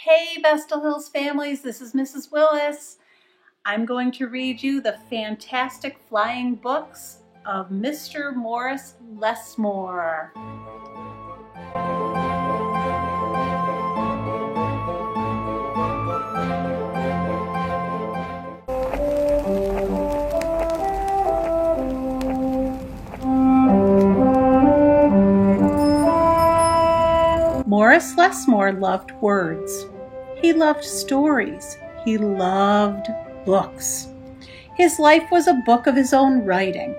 Hey Vestal Hills families, this is Mrs. Willis. I'm going to read you the fantastic flying books of Mr. Morris Lesmore. Morris Lesmore loved words. He loved stories. He loved books. His life was a book of his own writing,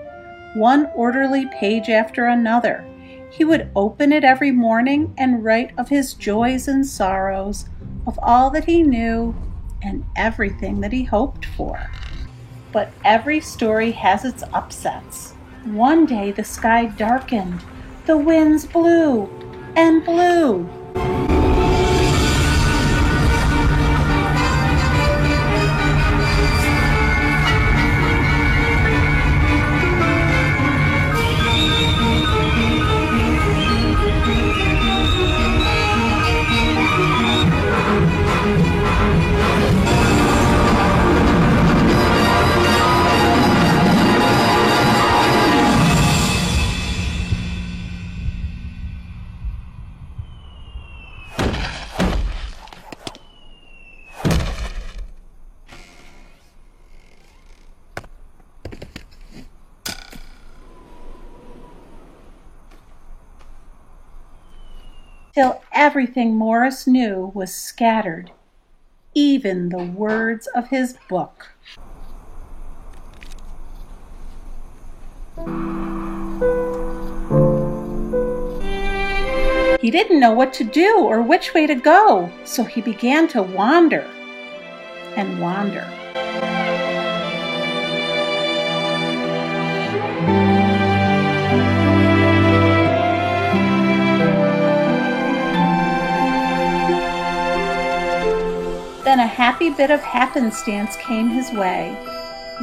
one orderly page after another. He would open it every morning and write of his joys and sorrows, of all that he knew and everything that he hoped for. But every story has its upsets. One day the sky darkened, the winds blew and blew. Till everything Morris knew was scattered, even the words of his book. He didn't know what to do or which way to go, so he began to wander and wander. Then a happy bit of happenstance came his way.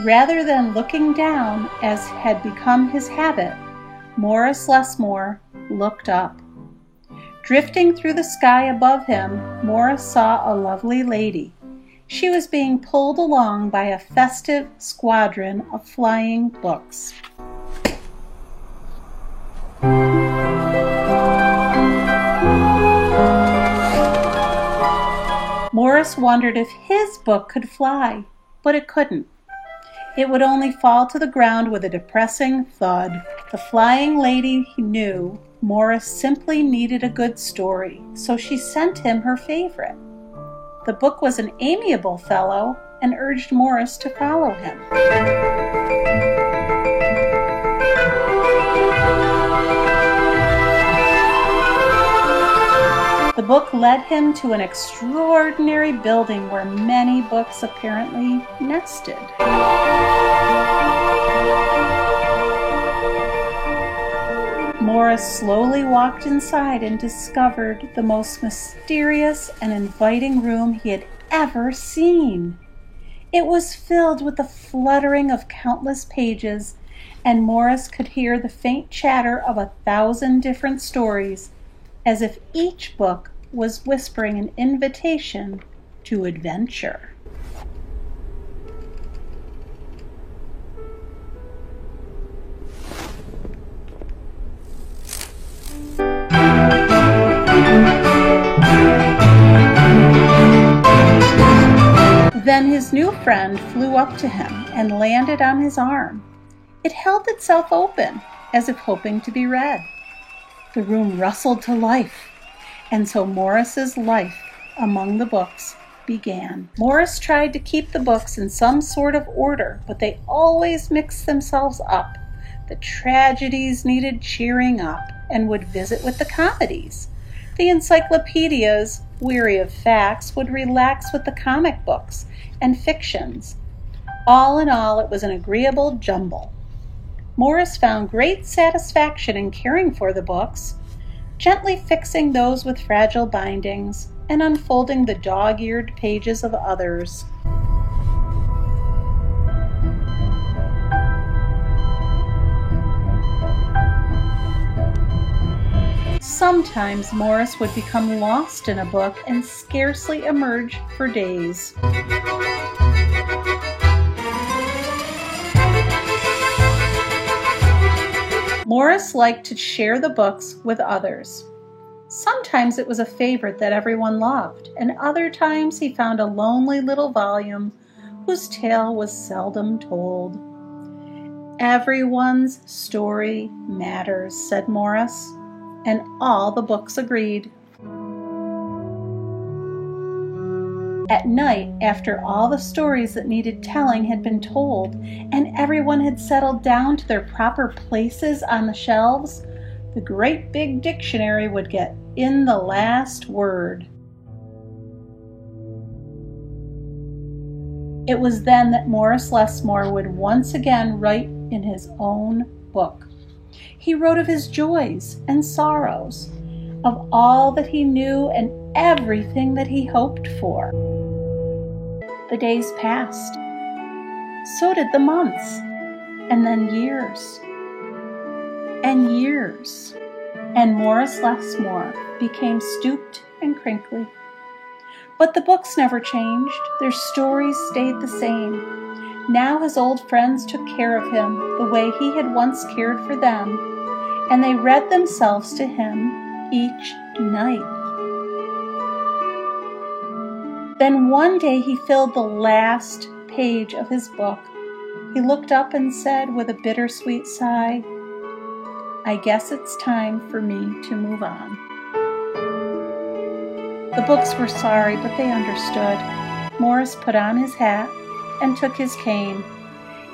Rather than looking down, as had become his habit, Morris Lesmore looked up. Drifting through the sky above him, Morris saw a lovely lady. She was being pulled along by a festive squadron of flying books. Morris wondered if his book could fly, but it couldn't. It would only fall to the ground with a depressing thud. The flying lady knew Morris simply needed a good story, so she sent him her favorite. The book was an amiable fellow and urged Morris to follow him. The book led him to an extraordinary building where many books apparently nested. Morris slowly walked inside and discovered the most mysterious and inviting room he had ever seen. It was filled with the fluttering of countless pages, and Morris could hear the faint chatter of 1,000 different stories, as if each book was whispering an invitation to adventure. Then his new friend flew up to him and landed on his arm. It held itself open, as if hoping to be read. The room rustled to life, and so Morris's life among the books began. Morris tried to keep the books in some sort of order, but they always mixed themselves up. The tragedies needed cheering up and would visit with the comedies. The encyclopedias, weary of facts, would relax with the comic books and fictions. All in all, it was an agreeable jumble. Morris found great satisfaction in caring for the books, gently fixing those with fragile bindings and unfolding the dog-eared pages of others. Sometimes Morris would become lost in a book and scarcely emerge for days. Morris liked to share the books with others. Sometimes it was a favorite that everyone loved, and other times he found a lonely little volume whose tale was seldom told. Everyone's story matters, said Morris, and all the books agreed. At night, after all the stories that needed telling had been told, and everyone had settled down to their proper places on the shelves, the great big dictionary would get in the last word. It was then that Morris Lesmore would once again write in his own book. He wrote of his joys and sorrows, of all that he knew and everything that he hoped for. The days passed. So did the months, and then years and years, and Morris Lesmore became stooped and crinkly. But the books never changed. Their stories stayed the same. Now his old friends took care of him the way he had once cared for them, and they read themselves to him each night. Then one day he filled the last page of his book. He looked up and said with a bittersweet sigh, "I guess it's time for me to move on." The books were sorry, but they understood. Morris put on his hat and took his cane.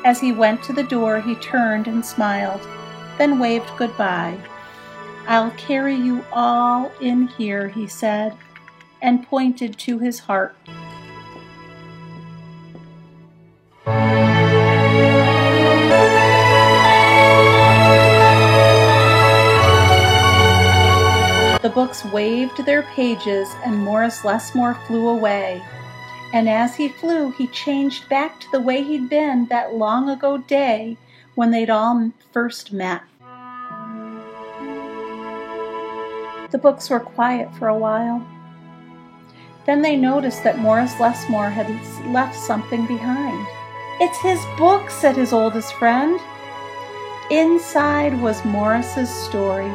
As he went to the door, he turned and smiled, then waved goodbye. "I'll carry you all in here," he said, and pointed to his heart. The books waved their pages, and Morris Lesmore flew away. And as he flew, he changed back to the way he'd been that long ago day when they'd all first met. The books were quiet for a while. Then they noticed that Morris Lesmore had left something behind. "It's his book," said his oldest friend. Inside was Morris's story.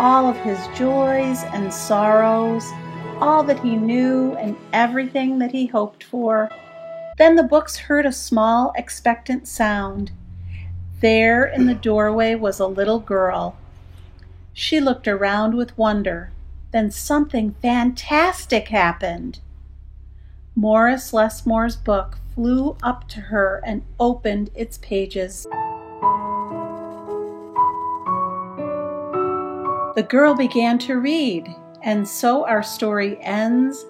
All of his joys and sorrows, all that he knew and everything that he hoped for. Then the books heard a small, expectant sound. There in the doorway was a little girl. She looked around with wonder. Then something fantastic happened. Morris Lesmore's book flew up to her and opened its pages. The girl began to read, and so our story ends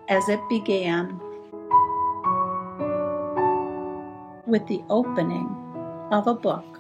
as it began, with the opening of a book.